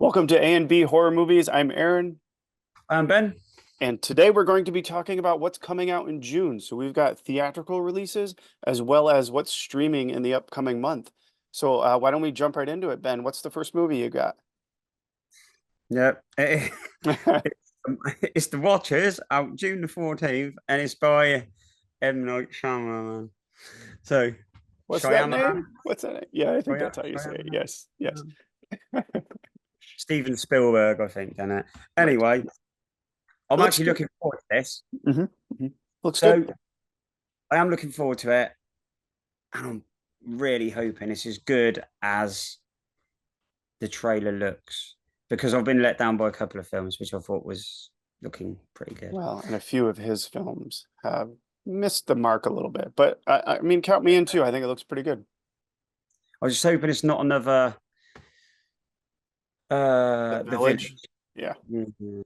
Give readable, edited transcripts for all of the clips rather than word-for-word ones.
Welcome to A and B Horror Movies. I'm Aaron, Ben. and today we're going to be talking about what's coming out in June. So we've got theatrical releases as well as what's streaming in the upcoming month. So why don't we jump right into it, Ben? What's the first movie you got? Yeah, it's The Watchers out June the 14th, and it's by M. Night Shyamalan. So, What's that Shyamalan, name? What's that name? Yeah, I think that's how you say it. Shyamalan, Yes, yes. Steven Spielberg, I think, done it. Right. Anyway, I'm Looks actually good. looking forward to this. hmm Looks good. So, I am looking forward to it, and I'm really hoping it's as good as the trailer looks because I've been let down by a couple of films which I thought was looking pretty good. Well, and a few of his films have missed the mark a little bit, but I mean, count me in too. I think it looks pretty good. I was just hoping it's not another The The Village. Village. Yeah. Mhm.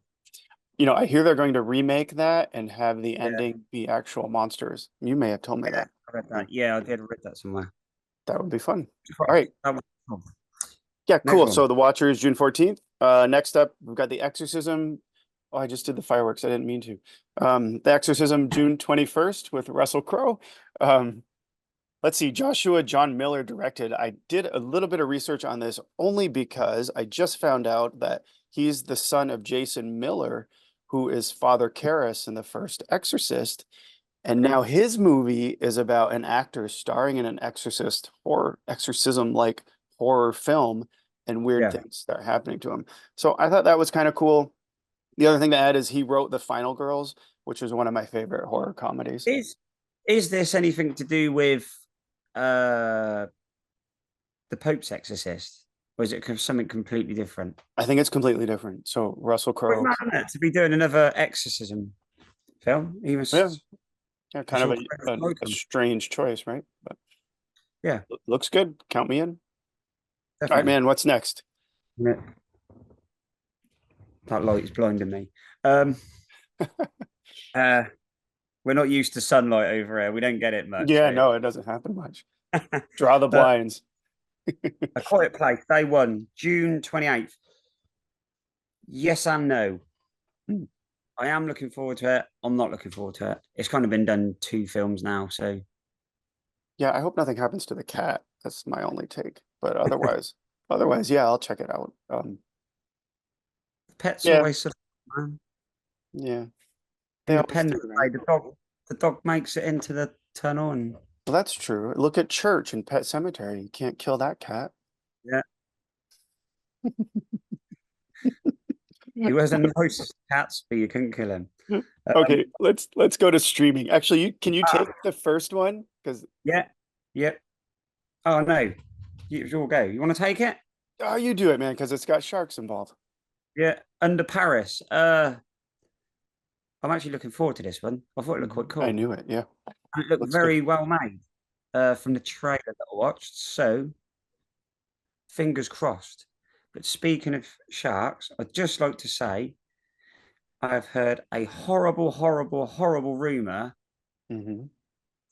I hear they're going to remake that and have the Yeah, ending be actual monsters. You may have told me yeah, that. I read Yeah, that. Yeah, I did read that somewhere. that would be fun. All right. That was cool. Yeah, Next cool. one. So The Watcher is June 14th. Next up, we've got The Exorcism. Oh, I just did the fireworks. I didn't mean to. The Exorcism, June 21st with Russell Crowe. Um, let's see. Joshua John Miller directed. I did a little bit of research on this only because I just found out that he's the son of Jason Miller, who is Father Karras in the first Exorcist. And now his movie is about an actor starring in an exorcist or exorcism-like horror film, and weird Yeah. things start happening to him. So I thought that was kind of cool. The other thing to add is he wrote The Final Girls, which is one of my favorite horror comedies. Is is this anything to do with uh the Pope's Exorcist? Or is it something completely different? I think it's completely different. So Russell Quite Crowe, mad, isn't it, to be doing another exorcism film. Even yeah, yeah, I'm kind of sure a, friends a, like a them. strange choice, right? But Yeah, looks good. Count me in. All right, definitely. man, what's next? Yeah, that light is blinding me. Um uh we're not used to sunlight over here. We don't get it much. Yeah, So no, it doesn't happen much. Draw the uh, blinds. A Quiet Place, day one, June 28th. Yes and no. Hmm. I am looking forward to it. I'm not looking forward to it. It's kind of been done two films now, so Yeah, I hope nothing happens to the cat. That's my only take. But otherwise, yeah, I'll check it out. pets Yeah, always suffer, man. yeah, they always do, Independent right? Day, the dog makes it into the tunnel, and Well, that's true. Look at Church and Pet Cemetery. You can't kill that cat. yeah, he was the nicest cats, but you couldn't kill him. Um, Okay, let's go to streaming. Actually, can you take the first one? Because yeah, yeah. Oh no, you'll go. You want to take it? oh, you do it, man, because it's got sharks involved. Yeah, Under Paris. I'm actually looking forward to this one. I thought it looked quite I cool. knew it. Yeah, And it looked looks good. very well made from the trailer that I watched. So fingers crossed. But speaking of sharks, I'd just like to say I've heard a horrible, horrible, horrible rumor hmm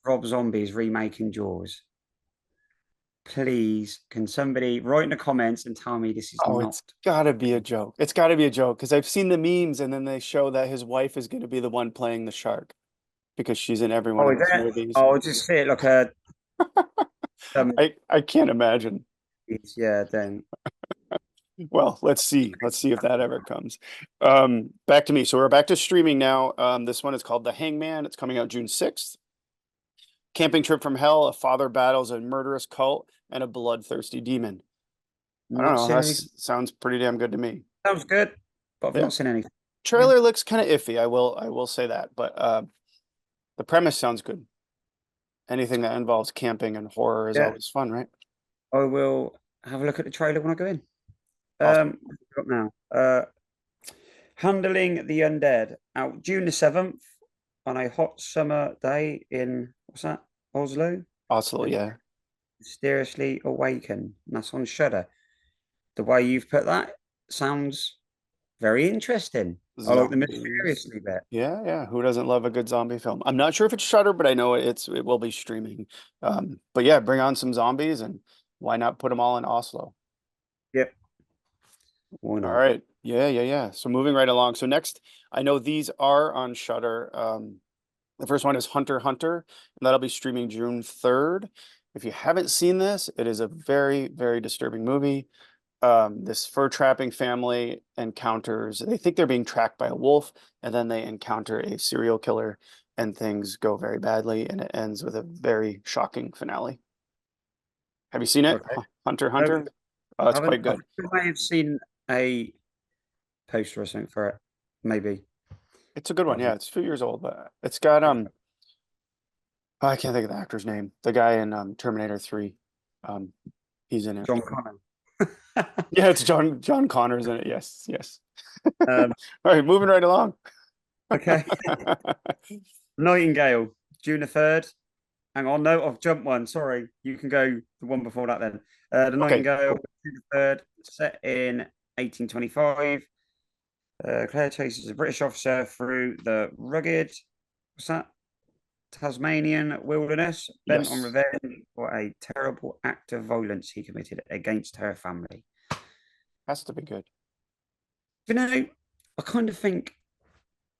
Rob Zombie is remaking Jaws. Please, can somebody write in the comments and tell me this is Oh, not it's gotta be a joke. It's gotta be a joke because I've seen the memes, and then they show that his wife is going to be the one playing the shark because she's in every one Oh, of is his it? movies. Oh, I just see it like a I can't imagine. yeah, then Well, let's see. Let's see if that ever comes. Back to me. So we're back to streaming now. This one is called The Hangman. It's coming out June 6th. Camping trip from hell. A father battles a murderous cult and a bloodthirsty demon. I don't not know. seen That anything. sounds pretty damn good to me. Sounds good, but I've Yeah. not seen anything. Yeah. Trailer looks kind of iffy. I will say that, but the premise sounds good. Anything that involves camping and horror is Yeah, always fun, right? I will have a look at the trailer when I go in. Awesome. What have we got now? Handling the Undead out June the 7th on a hot summer day in what's that? Oslo. Oslo, yeah. Mysteriously awaken. And that's on Shudder. The way you've put that sounds very interesting. I like the Zombies. mysteriously bit. Yeah, yeah. Who doesn't love a good zombie film? I'm not sure if it's Shudder, but I know it will be streaming. But yeah, bring on some zombies and why not put them all in Oslo? Yep. Why All not? right. Yeah. So moving right along. So next, I know these are on Shudder. The first one is Hunter x Hunter, and that'll be streaming June 3rd. If you haven't seen this, it is a very, very disturbing movie. This fur trapping family encounters, they think they're being tracked by a wolf, and then they encounter a serial killer, and things go very badly, and it ends with a very shocking finale. Have you seen it? Okay. Hunter x No, Hunter? Oh, I it's haven't. quite I good. think I may have seen a poster or something for it. Maybe. It's a good one. But Yeah, it's a few years old, but it's got okay. I can't think of the actor's name. The guy in Terminator 3. Um, he's in it. John Connor. Yeah, it's John Connor's in it. Yes. Um, All right, moving right along. okay. Nightingale, June the 3rd. Hang on, no, I've jumped one. Sorry. You can go the one before that then. The Okay, Nightingale, cool. June the 3rd, set in 1825. Claire chases a British officer through the rugged, what's that? Tasmanian wilderness, bent on Yes, revenge for a terrible act of violence he committed against her family. has to be good. You know, I kind of think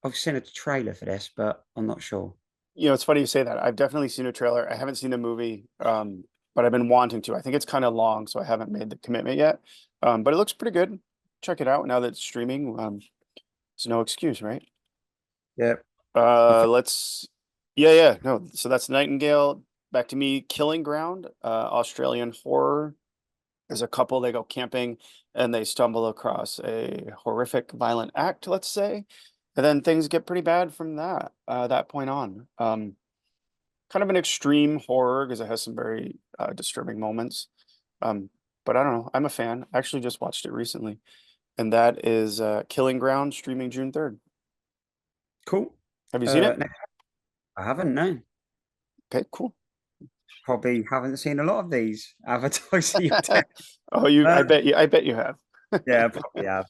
I've seen a trailer for this, but I'm not sure. It's funny you say that. I've definitely seen a trailer. I haven't seen the movie, but I've been wanting to. I think it's kind of long, so I haven't made the commitment yet. But it looks pretty good. Check it out now that it's streaming. It's no excuse, right? Yeah, I think Let's. Yeah. No, so that's Nightingale. Back to me. Killing Ground, Australian horror. There's a couple, they go camping and they stumble across a horrific violent act, let's say. And then things get pretty bad from that point on. Kind of an extreme horror because it has some very disturbing moments. Um, but I don't know. I'm a fan. I actually just watched it recently. And that is Killing Ground, streaming June 3rd. cool. Have you seen it? Next, I haven't, no. Okay, cool. Probably haven't seen a lot of these advertising you do. Oh, you Uh, I bet you have. yeah, probably have.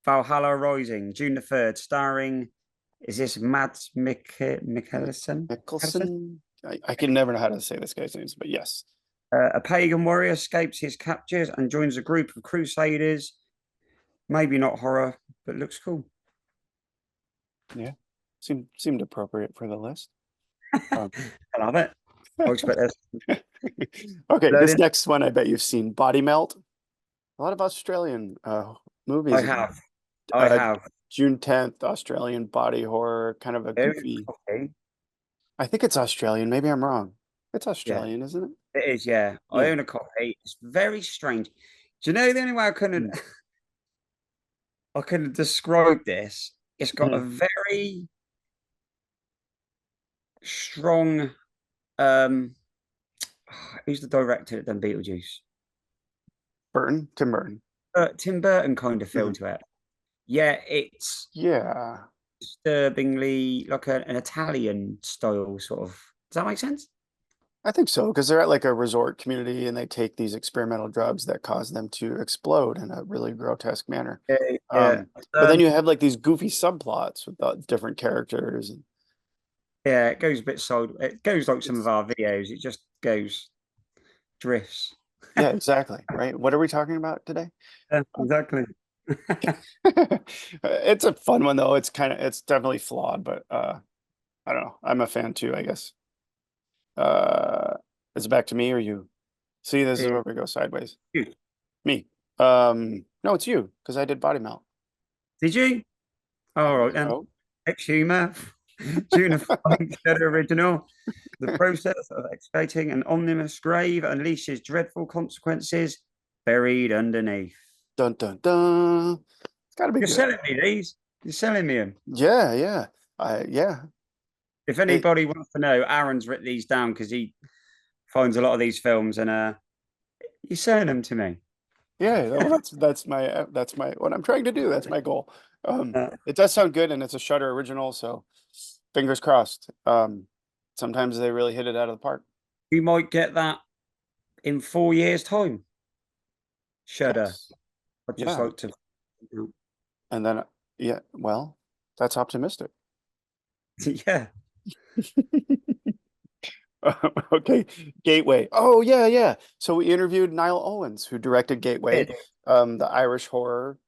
Valhalla Rising, June the 3rd, starring, is this Mads Mikkelsen? Mikkelsen? Mickelson. I can never know how to say this guy's names, but yes. A pagan warrior escapes his captures and joins a group of crusaders. Maybe not horror, but looks cool. Yeah. Seemed appropriate for the list. Um, I love it. I expect this. okay, this Loading. next one I bet you've seen. Body Melt. A lot of Australian I movies. have. I Uh, have. June 10th, Australian body horror, kind of a goofy. Okay. I think it's Australian. Maybe I'm wrong. It's Yeah, Australian, isn't it? it is. Yeah, I Yeah. own a copy. It's very strange. Do you know the only way I couldn't Mm. I can describe this? It's got a Mhm. very strong. Um, who's the director that done Beetlejuice? Tim Burton. Tim Burton kind of feel Mhm. to it. Yeah, it's Yeah, disturbingly like an Italian style sort of. Does that make sense? I think so, because they're at like a resort community and they take these experimental drugs that cause them to explode in a really grotesque manner. Yeah, yeah. But then you have like these goofy subplots with the different characters. And Yeah, it goes a bit sold. It goes like some of it's our videos. It just goes drifts. yeah, exactly, right? What are we talking about today? Yeah, exactly. It's a fun one though. It's definitely flawed, but I don't know. I'm a fan too, I guess. Uh is it back to me or you? See, this is Yeah. where we go sideways. Good. Me. No, it's you, because I did body mount. Did you? I All think right then. so. Ex humor, unifying Shudder original. The process of excavating an omnibus grave unleashes dreadful consequences buried underneath. Dun dun dun. It's gotta be You're good. selling me these. You're selling me them. Yeah. Yeah. If It anybody wants to know, Aaron's written these down because he finds a lot of these films and you're selling them to me. yeah, well that's my what I'm trying to do. That's my goal. Uh, It does sound good and it's a Shudder original, so fingers crossed. Sometimes they really hit it out of the park. we might get that in 4 years' time. Shudder. Yes. I'd just Yeah. like to. And then yeah, well, that's optimistic. Yeah. Okay, Gateway. Oh yeah. So we interviewed Niall Owens, who directed Gateway. Did. The Irish horror.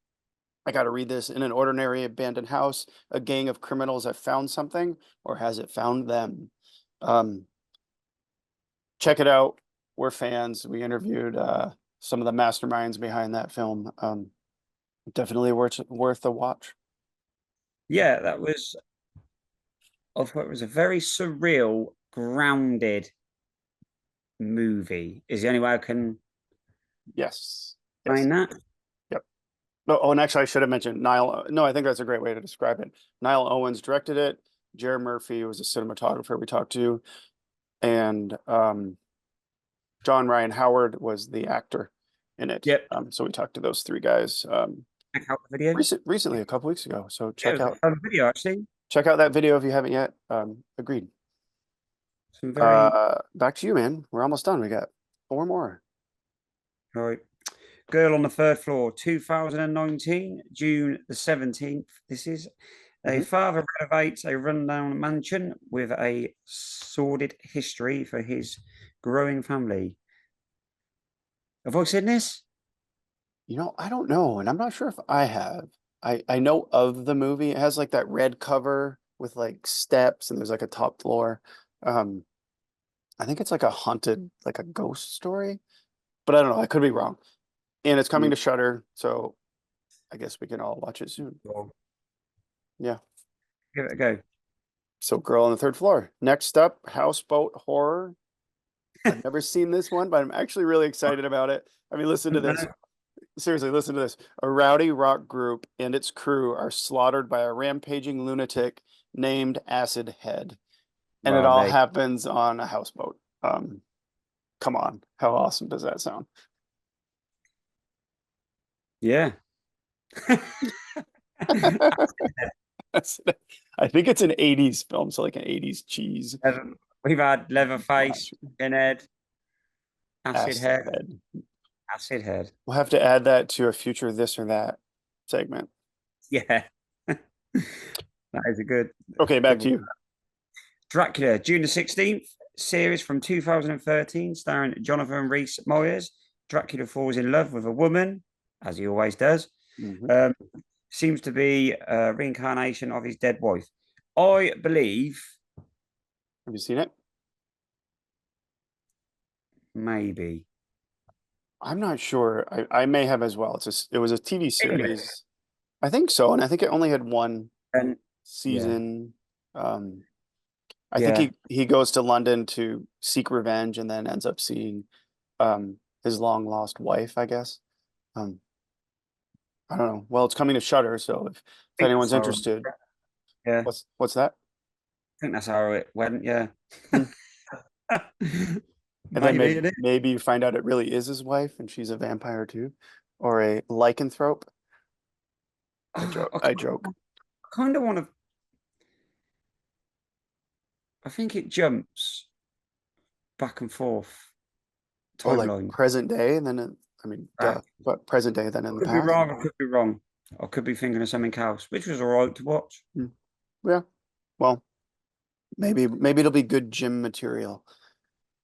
I got to read this. In an ordinary abandoned house, a gang of criminals have found something, or has it found them? Um, check it out. We're fans. We interviewed some of the masterminds behind that film. Definitely worth a watch. Yeah, that was. I thought it was a very surreal, grounded movie. Is the only way I can Yes. Yes. explain that. Yep. No, oh, and actually, I should have mentioned Niall. No, I think that's a great way to describe it. Niall Owens directed it. Jared Murphy was a cinematographer we talked to, and John Ryan Howard was the actor in it. Yep. So we talked to those three guys Check out the video. recently, a couple weeks ago. So Yeah, it was a fun video actually. check out that video if you haven't yet. Agreed. Some very Back to you, man. We're almost done. We got four more. right. Girl on the Third Floor, 2019, June the 17th. This is a father renovates a rundown mansion with a sordid history for his growing family. Have I seen this? I don't know, and I'm not sure if I have. I know of the movie. It has like that red cover with like steps, and there's like a top floor. Um, I think it's like a haunted, like a ghost story, but I don't know. I could be wrong. And it's coming Mm. to Shudder, so I guess we can all watch it soon. Well, Yeah. give it a go. So, Girl on the Third Floor. Next up, Houseboat Horror. I've never seen this one, but I'm actually really excited about it. I mean, listen to this. Seriously, listen to this. A rowdy rock group and its crew are slaughtered by a rampaging lunatic named Acid Head. And it Well, all they, happens on a houseboat. Come on. How awesome does that sound? yeah. I think it's an 80s film, so like an 80s cheese. We've had Leatherface, Pinhead, Acid Acid Head, Head. Acid Head. We'll have to add that to a future this or that segment. Yeah. That is a Okay, back good to one. you. Dracula, June the 16th, series from 2013, starring Jonathan Rhys Myers. Dracula falls in love with a woman, as he always does. Mhm. Seems to be a reincarnation of his dead wife. I believe, Have you seen it? maybe. I'm not sure. I may have as well. It was a TV series. I think so, and I think it only had one And yeah, season. Um, I think yeah. he goes to London to seek revenge and then ends up seeing his long lost wife, I guess. Um, I don't know. Well, it's coming to Shudder, so if I think anyone's that's how, interested, yeah, I what's that? think that's how it went. Yeah. Hmm. And then Maybe it is. maybe you find out it really is his wife and she's a vampire too, or a lycanthrope. I Oh, joke. I joke. I kind of want to. I think it jumps back and forth Oh, like timeline. present day, and then I mean, duh, Back. but present day then I in the could be past. wrong. I could be wrong. I could be thinking of something else, which was all right to watch. Hmm. Yeah. Well, maybe it'll be good gym material.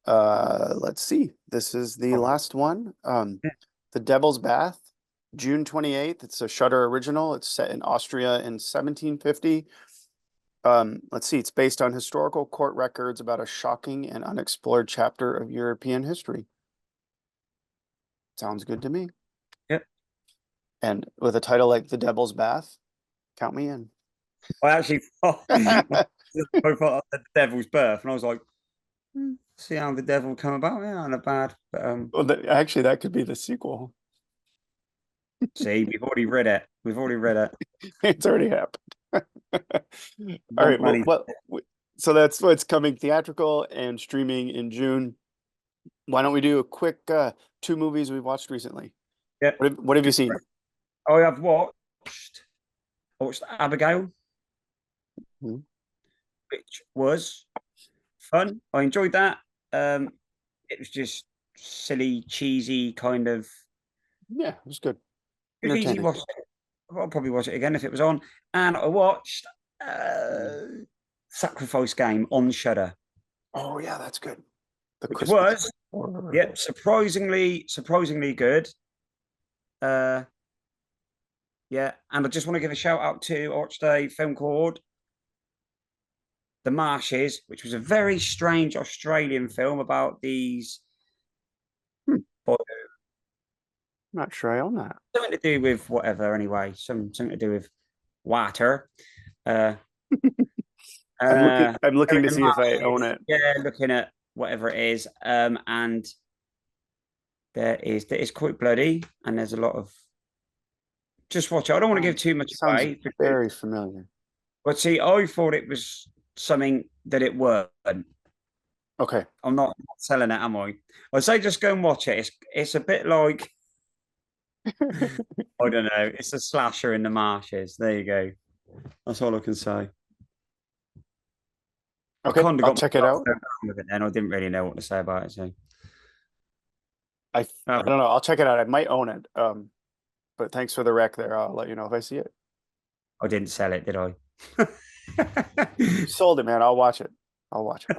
Let's see. This is the Oh, last one. yeah. The Devil's Bath, June 28th. It's a Shudder original. It's set in Austria in 1750. Let's see. It's based on historical court records about a shocking and unexplored chapter of European history. Sounds good to me. Yep. And with a title like The Devil's Bath, count me in. I actually thought, I thought of the Devil's Birth, and I was like, see how the devil come about. Yeah, not bad. But Well, actually, that could be the sequel. see, we've already read it. We've already read it. It's already happened. All Want right. money. So that's what's coming theatrical and streaming in June. Why don't we do a quick two movies we've watched recently? Yeah. What have you seen? I have I watched Abigail, Mhm. which was fun. I enjoyed that. It was just silly, cheesy kind of. Yeah, it was good. It was easy Entertaining. watching. I'll probably watch it again if it was on. And I watched Mm. Sacrifice Game on Shudder, Oh yeah, that's good. The which Christmas was horror. yep, surprisingly good. Yeah, and I just want to give a shout out to I watched a film called The Marshes, which was a very strange Australian film about these Hmm, boy, not sure I own that. something to do with whatever anyway, something to do with water. Uh, I'm they're looking in to the see if I own marshes, it. yeah, looking at whatever it is, and there is quite bloody, and there's a lot of just watch it. I don't want to give too much Sounds away, very familiar. but see, I thought it was something that it weren't. Okay. I'm not selling it, am I? I say just go and watch it. It's a bit like I don't know. It's a slasher in the marshes. There you go. That's all I can say. I Okay, kind of I'll got check it myself out. down with it then. I didn't really know what to say about it. So I don't know. I'll check it out. I might own it. But thanks for the rec there. I'll let you know if I see it. I didn't sell it, did I? You sold it, man. I'll watch it. I'll watch it.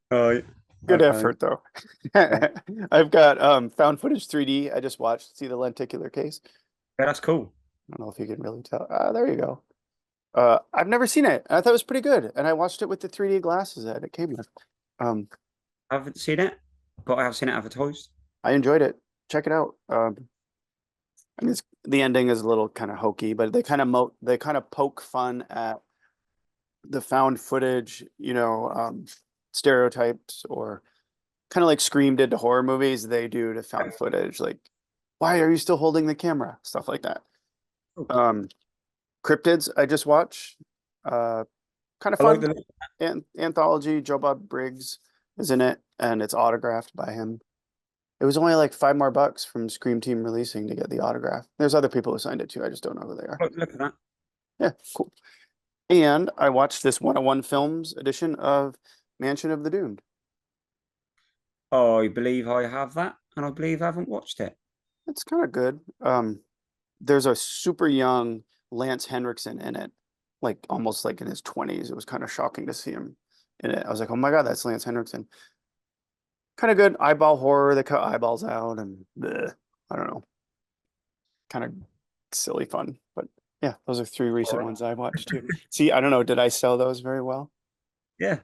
Right. Good Okay. effort though. Yeah. I've got found footage 3D. I just watched. See the lenticular case? Yeah, that's cool. I don't know if you can really tell. There you go. I've never seen it. I thought it was pretty good, and I watched it with the 3D glasses that it came with. Um, I haven't seen it, but I have seen it advertised. I enjoyed it. Check it out. I mean, the ending is a little kind of hokey, but they kind of poke fun at the found footage, stereotypes, or kind of like Scream did to horror movies, they do to found footage. Like, why are you still holding the camera? Stuff like that. Cool. Um, Cryptids, I just watched. Uh, Kind of I like fun. the Anthology. Joe Bob Briggs is in it, and it's autographed by him. It was only like $5 more from Scream Team releasing to get the autograph. There's other people who signed it too. I just don't know who they are. look at that. Yeah, cool. And I watched this 101 Films edition of Mansion of the Doomed. I believe I have that, and I believe I haven't watched it. It's kind of good. There's a super young Lance Henriksen in it, like almost like in his 20s. It was kind of shocking to see him in it. I was like, oh my God, that's Lance Henriksen. Kind of good eyeball horror. They cut eyeballs out and bleh, I don't know, kind of silly fun. But yeah, those are three All recent right. ones I watched too. See, I don't know, did I sell those very well? Yeah.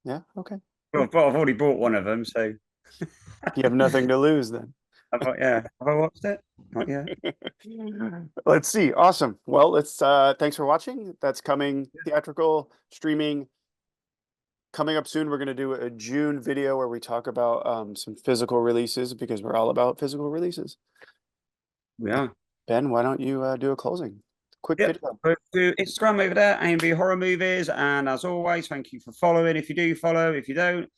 Yeah, okay. Well, I've already bought one of them, so You have nothing to lose then. yeah. Have I watched it? Not yet. Let's see. Awesome. Well, let's thanks for watching. That's coming theatrical streaming coming up soon. We're going to do a June video where we talk about some physical releases because we're all about physical releases. Yeah. Ben, why don't you do a closing? Quick Yep. video. Go to Instagram over there, AMV Horror Movies. And as always, thank you for following. If you do follow, if you don't,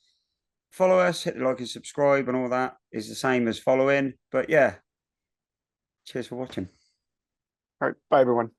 follow us, hit the like and subscribe, and all that is the same as following. But yeah, cheers for watching. All right. Bye, everyone.